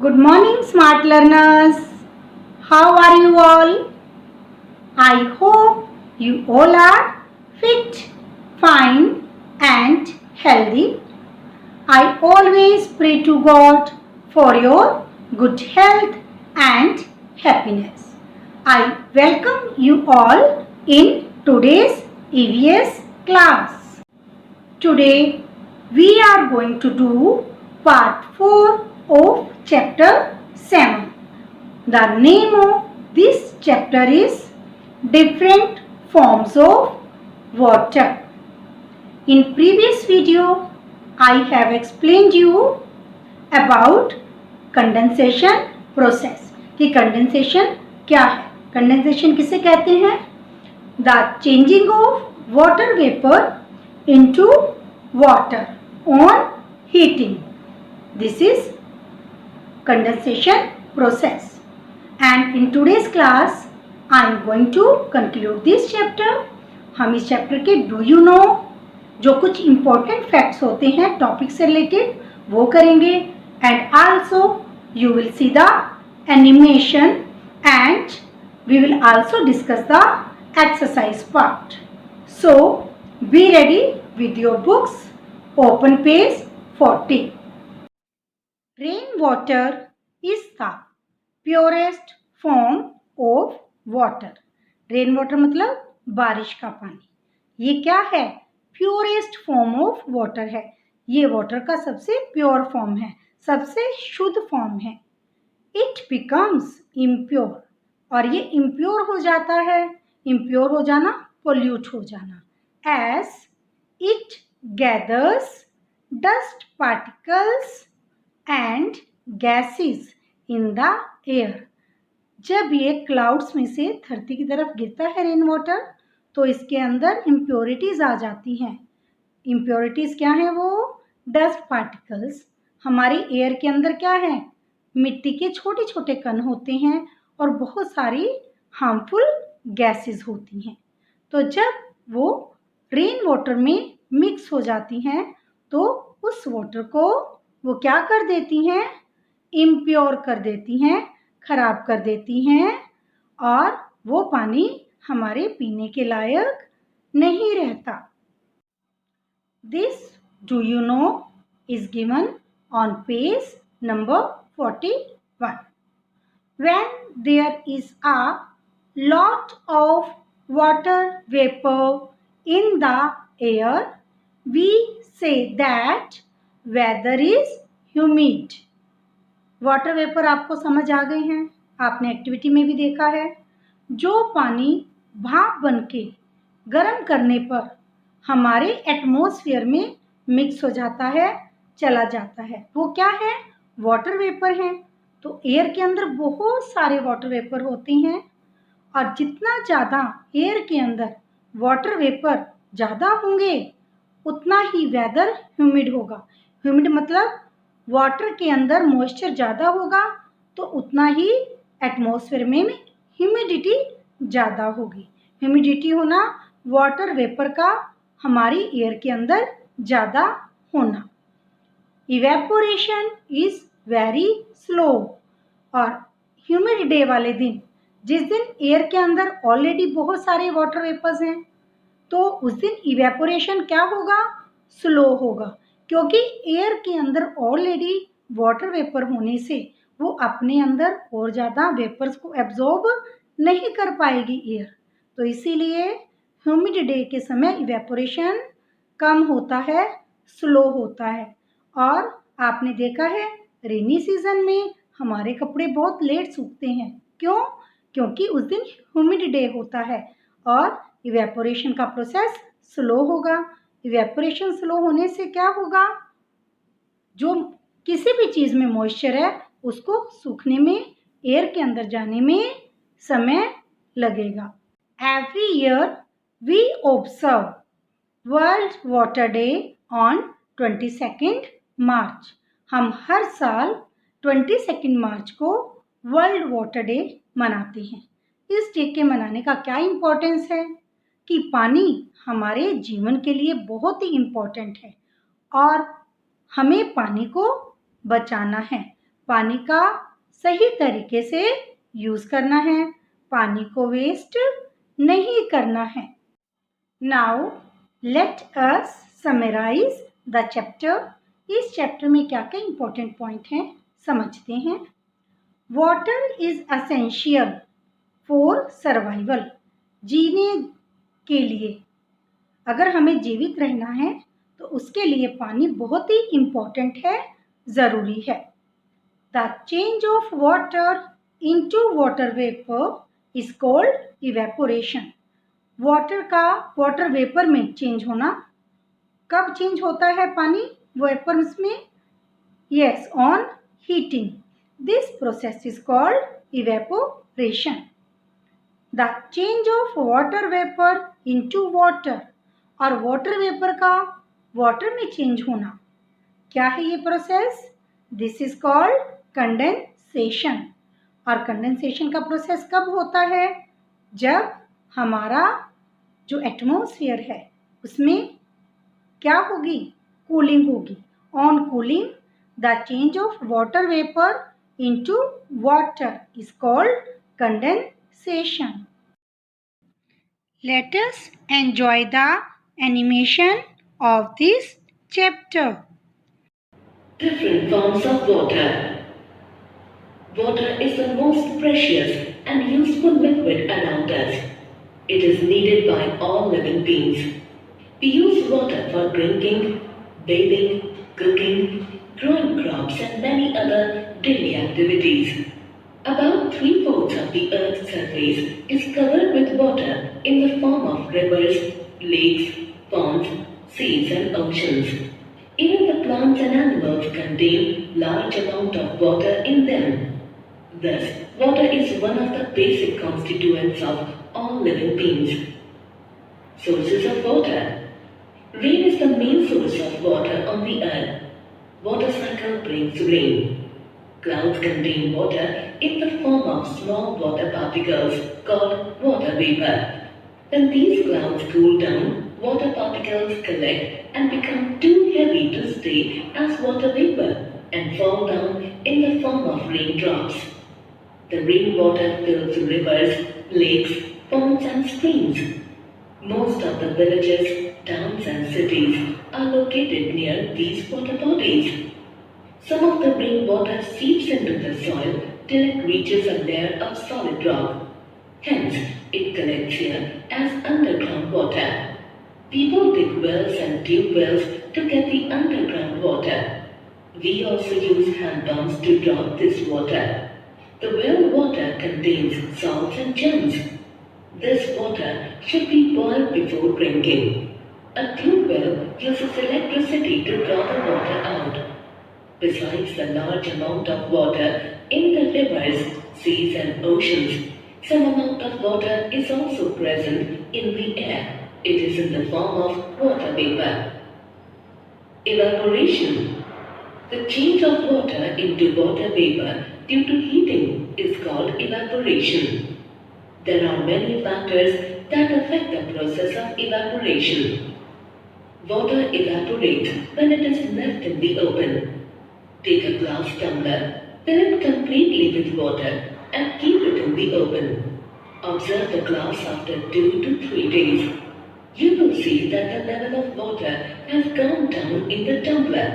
Good morning, smart learners. How are you all? I hope you all are fit, fine, and healthy. I always pray to God for your good health and happiness. I welcome you all in today's EVS class. Today we are going to do part 4 of chapter 7. The name of this chapter is Different Forms of Water. In previous video, I have explained you about condensation process कि condensation क्या है. Condensation किसे कहते हैं? The changing of water vapor into water on heating. This is condensation process. And in today's class, I am going to conclude this chapter. हम इस chapter के do you know जो कुछ इम्पोर्टेंट फैक्ट्स होते हैं टॉपिक से related वो करेंगे. And also you will see the animation and we will also discuss the exercise part. So be ready with your books. Open page 40. Rainwater is the purest form of water. Rainwater मतलब बारिश का पानी. ये क्या है? Purest form of water है. ये water का सबसे प्योर फॉर्म है, सबसे शुद्ध फॉर्म है. इट बिकम्स इम्प्योर और ये इम्प्योर हो जाता है. इम्प्योर हो जाना, पोल्यूट हो जाना. As it gathers dust particles and gases in the air. जब ये क्लाउड्स में से धरती की तरफ गिरता है रेन वाटर तो इसके अंदर इम्प्योरिटीज आ जाती हैं. इम्प्योरिटीज क्या है? वो डस्ट पार्टिकल्स. हमारी एयर के अंदर क्या है? मिट्टी के छोटे छोटे कण होते हैं और बहुत सारी हार्मफुल गैसेस होती हैं. तो जब वो रेन वाटर में मिक्स हो जाती हैं तो उस वाटर को वो क्या कर देती हैं? इम्प्योर कर देती हैं, खराब कर देती हैं और वो पानी हमारे पीने के लायक नहीं रहता. This do you know is given on page number 41. When there is a lot of water vapor in the air, we say that weather is humid. Water vapour आपको समझ आ गए हैं, आपने एक्टिविटी में भी देखा है. जो पानी भाप बनके गर्म करने पर हमारे एटमॉस्फेयर में मिक्स हो जाता है, चला जाता है, वो क्या है? वाटर वेपर है. तो एयर के अंदर बहुत सारे वाटर वेपर होते हैं और जितना ज़्यादा एयर के अंदर वाटर वेपर ज़्यादा होंगे उतना ही वेदर ह्यूमिड होगा. ह्यूमिड मतलब वाटर के अंदर मॉइस्चर ज़्यादा होगा तो उतना ही एटमॉस्फेयर में ह्यूमिडिटी ज़्यादा होगी. ह्यूमिडिटी होना वाटर वेपर का हमारी एयर के अंदर ज़्यादा होना. Evaporation is very slow. और ह्यूमिड डे वाले दिन, जिस दिन एयर के अंदर ऑलरेडी बहुत सारे वाटर वेपर्स हैं, तो उस दिन इवेपोरेशन क्या होगा? स्लो होगा. क्योंकि एयर के अंदर ऑलरेडी वाटर वेपर होने से वो अपने अंदर और ज़्यादा वेपर्स को एब्जॉर्ब नहीं कर पाएगी एयर. तो इसीलिए ह्यूमिड डे के समय इवेपोरेशन कम होता है, स्लो होता है. और आपने देखा है रेनी सीजन में हमारे कपड़े बहुत लेट सूखते हैं. क्यों? क्योंकि उस दिन ह्यूमिड डे होता है और इवेपोरेशन का प्रोसेस स्लो होगा. इवेपोरेशन स्लो होने से क्या होगा? जो किसी भी चीज़ में मॉइस्चर है उसको सूखने में, एयर के अंदर जाने में समय लगेगा. Every year we observe world water day on 22 March. हम हर साल 22 मार्च को वर्ल्ड वाटर डे मनाते हैं. इस डे के मनाने का क्या इम्पोर्टेंस है? कि पानी हमारे जीवन के लिए बहुत ही इम्पोर्टेंट है और हमें पानी को बचाना है. पानी का सही तरीके से यूज करना है, पानी को वेस्ट नहीं करना है। Now let us summarise the chapter. इस चैप्टर में क्या क्या इंपॉर्टेंट पॉइंट हैं समझते हैं। Water is essential for survival. जीने के लिए, अगर हमें जीवित रहना है तो उसके लिए पानी बहुत ही इम्पोर्टेंट है, ज़रूरी है। The change of water into water vapour is called evaporation. Water का वाटर वेपर में चेंज होना, कब चेंज होता है पानी वेपर्स में? Yes, on heating. This process is called evaporation. The change of water vapour into water, और water vapour का वाटर में चेंज होना, क्या है ये process? This is called condensation. और कंडेंसेशन का प्रोसेस कब होता है? जब हमारा जो एटमॉस्फेयर है उसमें क्या होगी? कूलिंग होगी। On cooling the change of water vapour into water is called condensation. Let us enjoy the animation of this chapter. Different forms of water. Water is the most precious and useful liquid around us. It is needed by all living beings. We use water for drinking, bathing, cooking, growing crops and many other daily activities. About 3/4 of the Earth's surface is covered with water in the form of rivers, lakes, ponds, seas and oceans. Even the plants and animals contain large amount of water in them. Thus, water is one of the basic constituents of all living beings. Sources of water. Rain is the main source of water on the earth. Water cycle brings rain. Clouds contain water in the form of small water particles called water vapor. When these clouds cool down, water particles collect and become too heavy to stay as water vapor and fall down in the form of raindrops. The rainwater fills rivers, lakes, ponds and streams. Most of the villages, towns and cities are located near these water bodies. Some of the rainwater seeps into the soil till it reaches a layer of solid rock. Hence, it collects here as underground water. People dig wells and tube wells to get the underground water. We also use hand pumps to draw this water. The well water contains salts and germs. This water should be boiled before drinking. A tube well uses electricity to draw the water out. Besides the large amount of water in the rivers, seas and oceans, some amount of water is also present in the air. It is in the form of water vapor. Evaporation. The change of water into water vapor due to heating is called evaporation. There are many factors that affect the process of evaporation. Water evaporates when it is left in the open. Take a glass tumbler, fill it completely with water and keep it in the open. Observe the glass after 2 to 3 days. You will see that the level of water has gone down in the tumbler.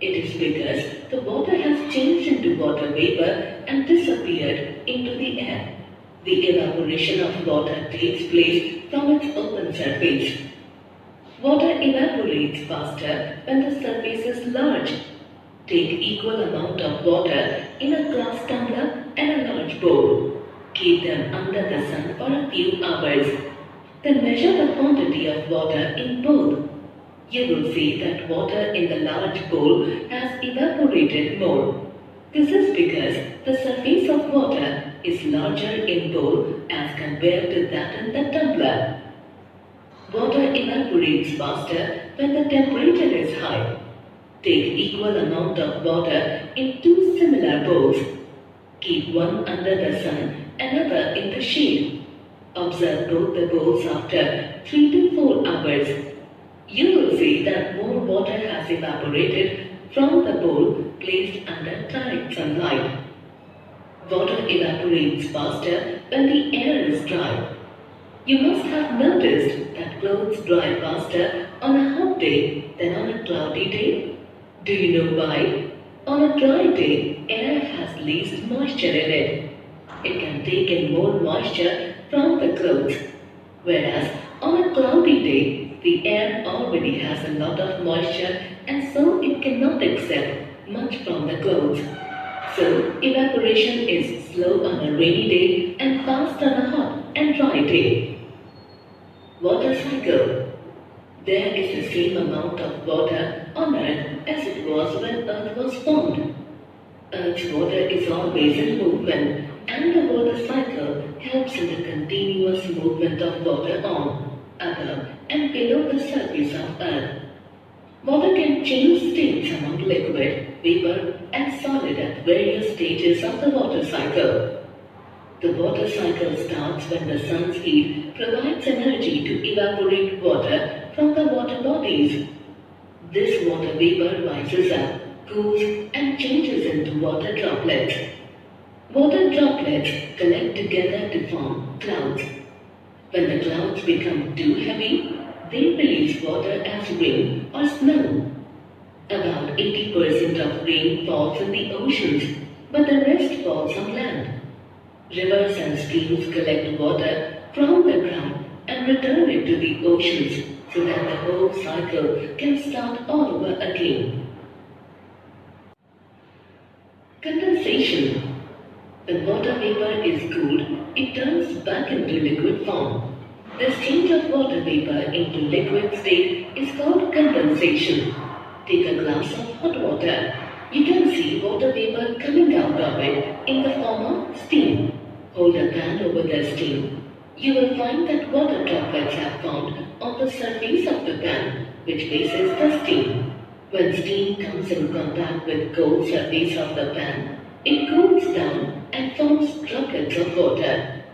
It is because the water has changed into water vapor and disappeared into the air. The evaporation of water takes place from its open surface. Water evaporates faster when the surface is large. Take equal amount of water in a glass tumbler and a large bowl. Keep them under the sun for a few hours. Then measure the quantity of water in both. You will see that water in the large bowl has evaporated more. This is because the surface of water is larger in bowl as compared to that in the tumbler. Water evaporates faster when the temperature is high. Take equal amount of water in 2 similar bowls. Keep one under the sun, another in the shade. Observe both the bowls after 3 to 4 hours. You will see that more water has evaporated from the bowl placed under direct sunlight. Water evaporates faster when the air is dry. You must have noticed that clothes dry faster on a hot day than on a cloudy day. Do you know why? On a dry day, air has least moisture in it. It can take in more moisture from the clothes. Whereas on a cloudy day, the air already has a lot of moisture and so it cannot accept much from the clothes. So evaporation is slow on a rainy day and fast on a hot and dry day. Water cycle. There is the same amount of water on Earth as it was when Earth was formed. Earth's water is always in movement, and the water cycle helps in the continuous movement of water on, above, and below the surface of Earth. Water can change states among liquid, vapor, and solid at various stages of the water cycle. The water cycle starts when the sun's heat provides energy to evaporate water from the water bodies. This water vapor rises up, cools, and changes into water droplets. Water droplets collect together to form clouds. When the clouds become too heavy, they release water as rain or snow. About 80% of rain falls in the oceans, but the rest falls on land. Rivers and streams collect water from the ground and return it to the oceans so that the whole cycle can start all over again. Condensation. When water vapor is cooled, it turns back into liquid form. This change of water vapor into liquid state is called condensation. Take a glass of hot water. You can see water vapor coming out of it in the form of steam. Hold a pan over the steam. You will find that water droplets have formed on the surface of the pan, which faces the steam. When steam comes in contact with cold surface of the pan, it cools down and forms droplets of water.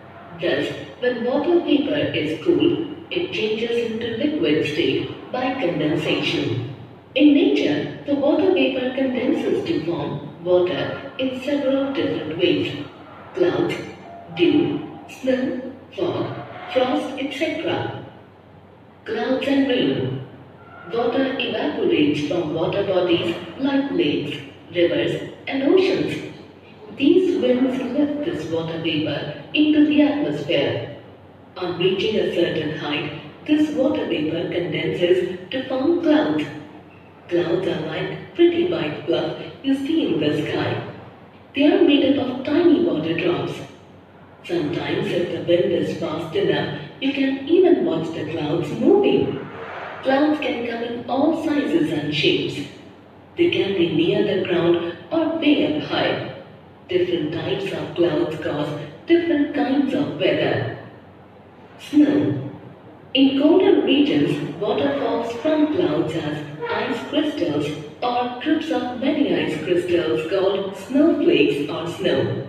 Thus, when water vapor is cooled, it changes into liquid state by condensation. In nature, the water vapor condenses to form water in several different ways. Clouds, dew, snow, fog, frost, etc. Clouds and rain. Water evaporates from water bodies like lakes, rivers, and oceans. These winds lift this water vapor into the atmosphere. On reaching a certain height, this water vapor condenses to form clouds. Clouds are like pretty white fluff you see in the sky. They are made up of tiny water drops. Sometimes if the wind is fast enough, you can even watch the clouds moving. Clouds can come in all sizes and shapes. They can be near the ground or way up high. Different types of clouds cause different kinds of weather. Snow. In colder regions, water falls from clouds as ice crystals or groups of many ice crystals called snowflakes or snow.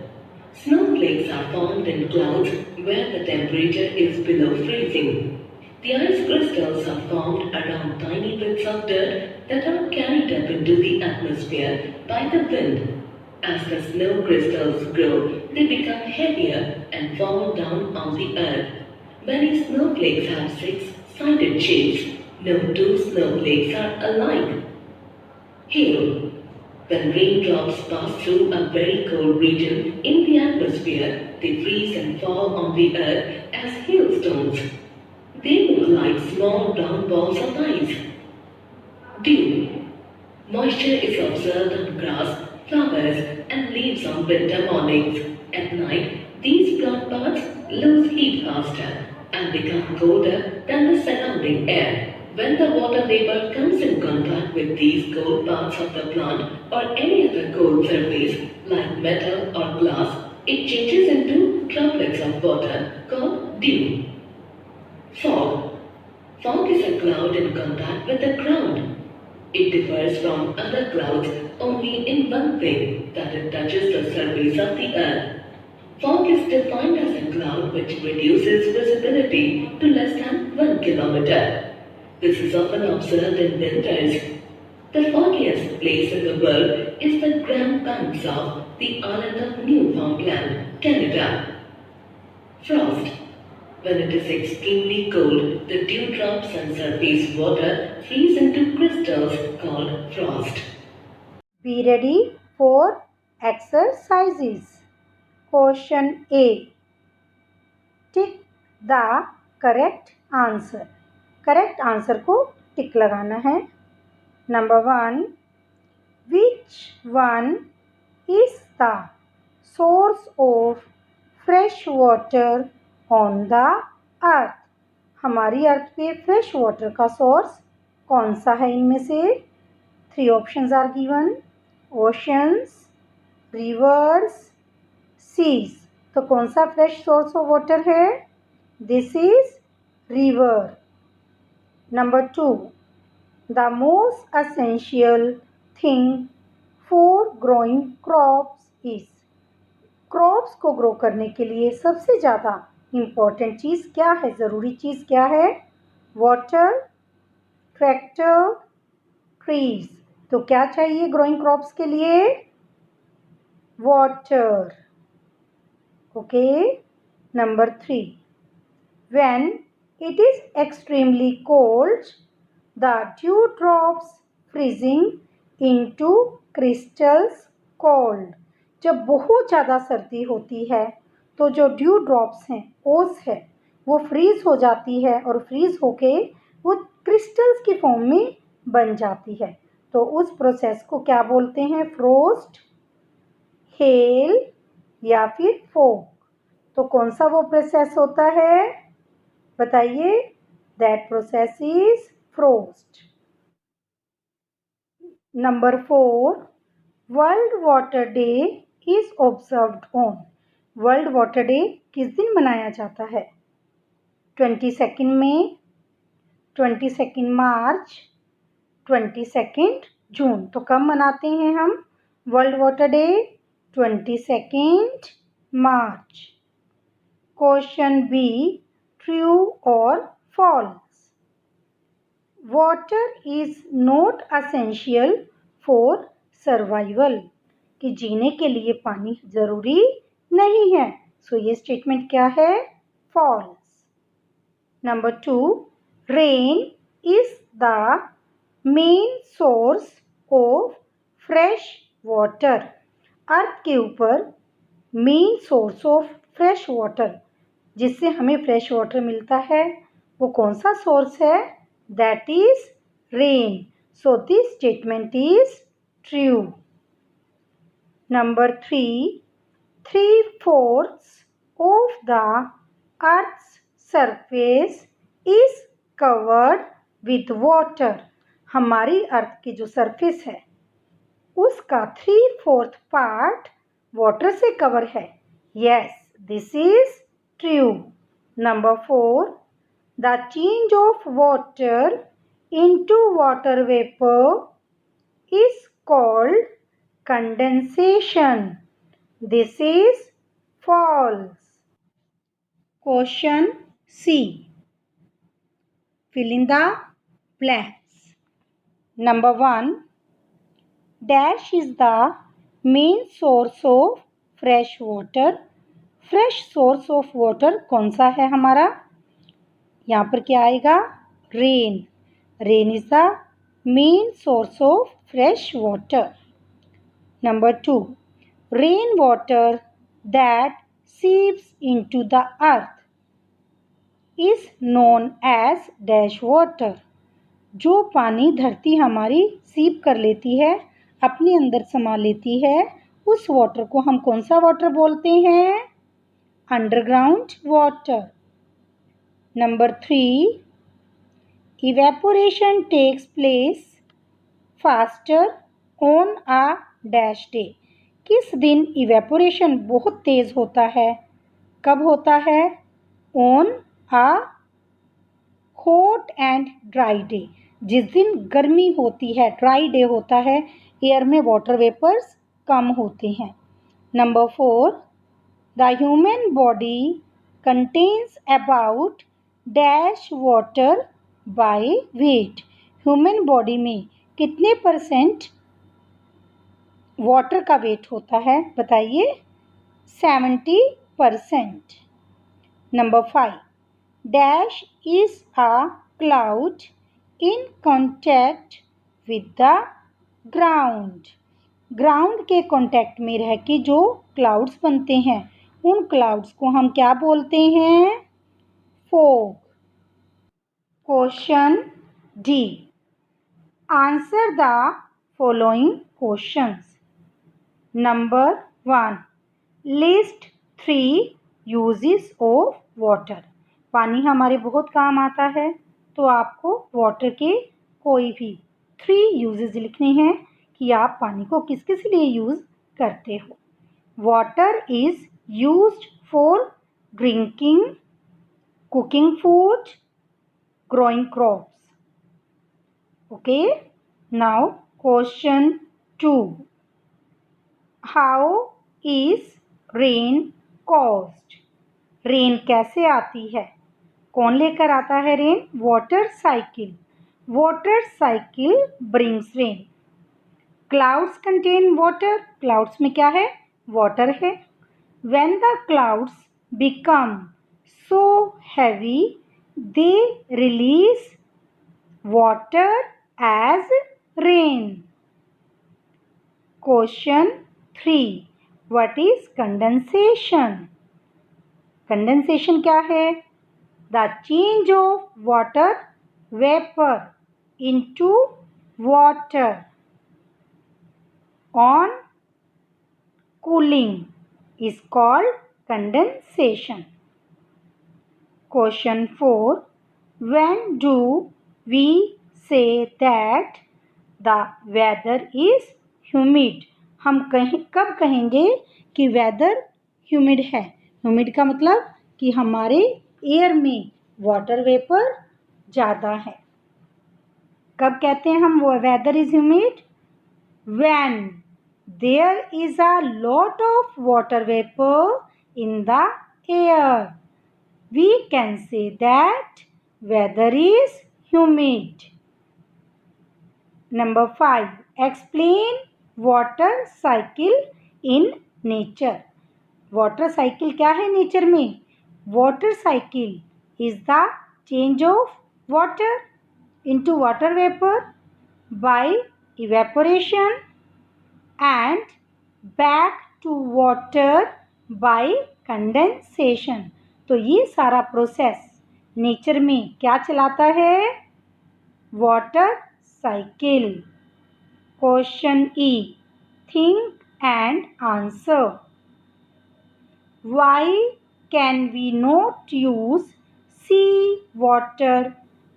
Snowflakes are formed in clouds where the temperature is below freezing. The ice crystals are formed around tiny bits of dirt that are carried up into the atmosphere by the wind. As the snow crystals grow, they become heavier and fall down on the earth. Many snowflakes have six-sided shapes. No two snowflakes are alike. Hail. When raindrops pass through a very cold region in the atmosphere, they freeze and fall on the earth as hailstones. They look like small round balls of ice. Dew. Moisture is observed on grass, flowers, and leaves on winter mornings. At night, these plant parts lose heat faster and become colder than the surrounding air. When the water vapor comes in contact with these cold parts of the plant or any other cold surface like metal or glass, it changes into droplets of water called dew. Fog. Fog is a cloud in contact with the ground. It differs from other clouds only in one thing, that it touches the surface of the earth. Fog is defined as a cloud which reduces visibility to less than 1 kilometer. This is often observed in winters. The foggiest place in the world is the Grand Banks of the island of Newfoundland, Canada. Frost. When it is extremely cold, the dewdrops and surface water freeze into crystals called frost. Be ready for exercises. Question A. Tick the correct answer. Correct answer को टिक लगाना है. Number 1. Which one is the source of fresh water on the earth? हमारी अर्थ पे fresh water का source कौन सा है इनमें से? 3 options are given. Oceans, rivers, seas. तो कौन सा फ्रेश सोर्स ऑफ वाटर है? This is river. Number 2. The most essential thing for growing crops is. Crops को ग्रो करने के लिए सबसे ज़्यादा इम्पोर्टेंट चीज़ क्या है? ज़रूरी चीज़ क्या है? Water, tractor, trees. तो क्या चाहिए ग्रोइंग क्रॉप्स के लिए? Water. Okay. Number 3. When it is extremely cold the due drops freezing into crystals called. जब बहुत ज़्यादा सर्दी होती है तो जो ड्यू ड्रॉप्स हैं, ओस है, वो फ्रीज हो जाती है और फ्रीज होके वो क्रिस्टल्स की फॉर्म में बन जाती है. तो उस प्रोसेस को क्या बोलते हैं? फ्रोस्ट, हेल या फिर फोग. तो कौन सा वो प्रोसेस होता है? बताइए. That process is frost. Number 4. World water day is observed on. World water day किस दिन मनाया जाता है? 22 मई, 22 मार्च, 22 जून. तो कब मनाते हैं हम world water day? 22 March. Question B. True और false. Water is not essential for survival. कि जीने के लिए पानी जरूरी नहीं है. सो ये स्टेटमेंट क्या है? False. Number 2. Rain is the main source of fresh water. Earth के ऊपर main source of fresh water, जिससे हमें फ्रेश वाटर मिलता है, वो कौन सा सोर्स है? That is rain. So this statement is true. Number 3. 3/4 of the earth's surface is covered with water. हमारी अर्थ की जो सरफेस है उसका 3/4 पार्ट वाटर से कवर है. Yes, this is true. Number 4. The change of water into water vapour is called condensation. This is false. Question C. Fill in the blanks. Number 1. Dash is the main source of fresh water. Fresh source of water कौन सा है हमारा? यहाँ पर क्या आएगा? Rain. Rain is the main source of fresh water. Number 2. Rainwater that seeps into the earth is known as dash water. जो पानी धरती हमारी सीप कर लेती है, अपने अंदर समा लेती है, उस वाटर को हम कौन सा वाटर बोलते हैं? Underground water. Number 3. Evaporation takes place faster on a dash day. किस दिन इवेपोरेशन बहुत तेज होता है? कब होता है? On a hot and dry day. जिस दिन गर्मी होती है, ड्राई डे होता है, एयर में वाटर वेपर्स कम होते हैं. Number 4. The human body contains about dash water by weight. Human body में कितने % वाटर का वेट होता है, बताइए? 70%. Number 5. Dash is a cloud in contact with the ground. Ground के कॉन्टैक्ट में रह के जो क्लाउड्स बनते हैं, उन क्लाउड्स को हम क्या बोलते हैं? Fog. Question D. Answer the following questions. Number 1. List 3 uses of water. पानी हमारे बहुत काम आता है, तो आपको वाटर के कोई भी 3 यूजेस लिखने हैं कि आप पानी को किस किस लिए यूज करते हो. Water is used for drinking, cooking food, growing crops. Okay, now question 2. How is rain caused? Rain कैसे आती है? कौन लेकर आता है rain? Water cycle. Water cycle brings rain. Clouds contain water. Clouds में क्या है? वाटर है. When the clouds become so heavy, they release water as rain. Question 3. What is condensation? Condensation क्या है? The change of water vapor into water on cooling is called condensation. Question 4. When do we say that the weather is humid? हम कब कहेंगे कि weather humid है? Humid का मतलब कि हमारे एयर में वाटर वेपर ज़्यादा है. कब कहते हैं हम वो weather is humid? When there is a lot of water vapor in the air, we can say that weather is humid. Number 5. Explain water cycle in nature. Water cycle क्या है nature में? Water cycle is the change of water into water vapor by evaporation and back to water by condensation. तो ये सारा process nature में क्या चलाता है? Water cycle. Question E. Think and answer. Why can we not use sea water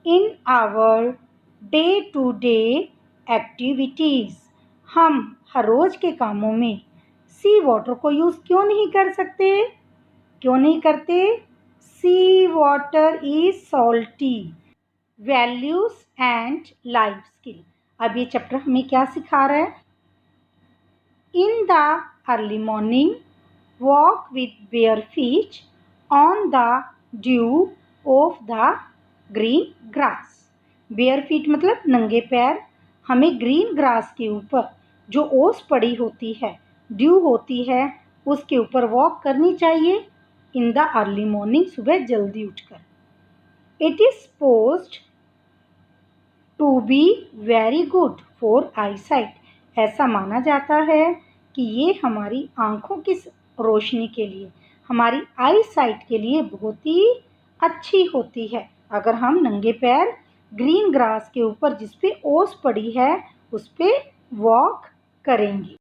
in our day-to-day activities? हम हर रोज के कामों में सी वाटर को यूज़ क्यों नहीं कर सकते? क्यों नहीं करते? Sea water is salty. Values and life skill. अब ये चैप्टर हमें क्या सिखा रहा है? In the early morning walk with bare feet on the dew of the green grass. bare feet मतलब नंगे पैर. हमें ग्रीन ग्रास के ऊपर जो ओस पड़ी होती है, ड्यू होती है, उसके ऊपर वॉक करनी चाहिए इन द अर्ली मॉर्निंग, सुबह जल्दी उठकर. It is supposed to be very good for eyesight. ऐसा माना जाता है कि ये हमारी आंखों की रोशनी के लिए, हमारी आई साइट के लिए बहुत ही अच्छी होती है अगर हम नंगे पैर ग्रीन ग्रास के ऊपर जिस पे ओस पड़ी है उस पे वॉक करेंगे.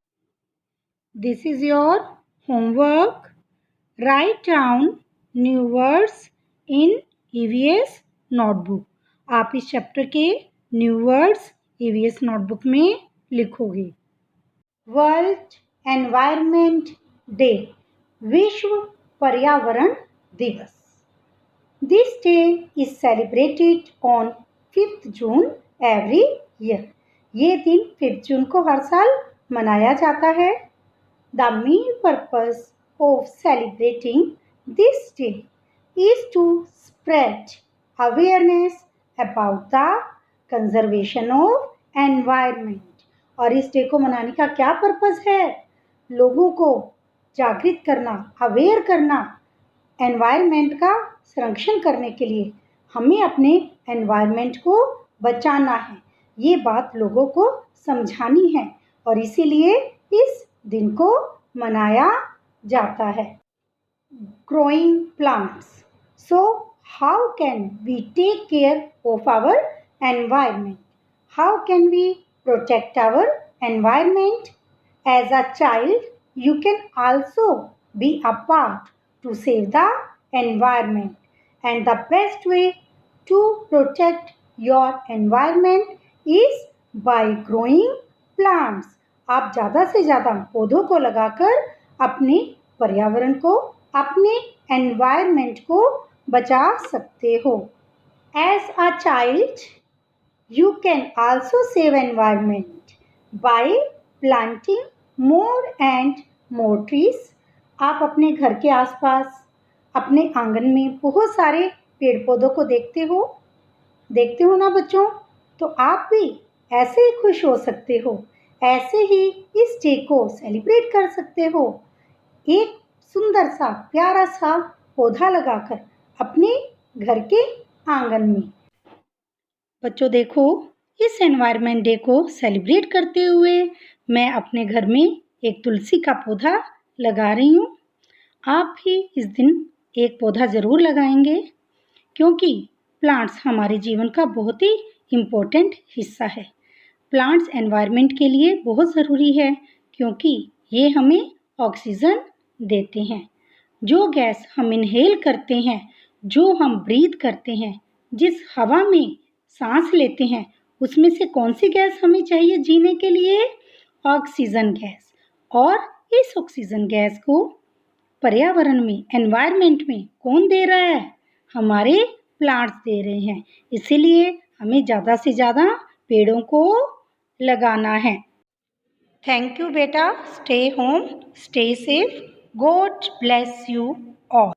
This is your homework. Write down new words in EVS notebook. आप इस चैप्टर के न्यू वर्ड्स ईवीएस नोटबुक में लिखोगे. World environment day. विश्व पर्यावरण दिवस. This day is celebrated on 5th June every year. ये दिन 5 जून को हर साल मनाया जाता है. The main purpose of celebrating this day is to spread awareness about the conservation of environment. और इस डे को मनाने का क्या पर्पस है? लोगों को जागृत करना, अवेयर करना, एनवायरनमेंट का संरक्षण करने के लिए हमें अपने एनवायरनमेंट को बचाना है। ये बात लोगों को समझानी है और इसीलिए इस दिन को मनाया जाता है। Growing plants. So, how can we take care of our environment? How can we protect our environment? As a child, you can also be a part to save the environment. And the best way to protect your environment is by growing plants. आप ज़्यादा से ज़्यादा पौधों को लगाकर अपने पर्यावरण को, अपने एनवायरनमेंट को बचा सकते हो। As a child, you can also save environment by planting more and more trees. आप अपने घर के आसपास, अपने आंगन में बहुत सारे पेड़ पौधों को देखते हो ना बच्चों? तो आप भी ऐसे ही खुश हो सकते हो, ऐसे ही इस डे को सेलिब्रेट कर सकते हो। एक सुंदर सा प्यारा सा पौधा लगाकर अपने घर के आंगन में। बच्चों देखो, इस एनवायरनमेंट डे को सेलिब्रेट करते हुए मैं अपने घर में एक तुलसी का पौधा लगा रही हूँ। आप भी इस दिन एक पौधा ज़रूर लगाएंगे क्योंकि प्लांट्स हमारे जीवन का बहुत ही इम्पोर्टेंट हिस्सा है। प्लांट्स एनवायरनमेंट के लिए बहुत ज़रूरी है क्योंकि ये हमें ऑक्सीजन देते हैं। जो गैस हम इनहेल करते हैं, जो हम ब्रीथ करते हैं, जिस हवा में सांस लेते हैं, उसमें से कौन सी गैस हमें चाहिए जीने के लिए? Oxygen gas. और इस ऑक्सीजन गैस को पर्यावरण में, एनवायरनमेंट में कौन दे रहा है? हमारे प्लांट्स दे रहे हैं। इसीलिए हमें ज़्यादा से ज़्यादा पेड़ों को लगाना है। थैंक यू बेटा। Stay home, stay safe. God bless you all.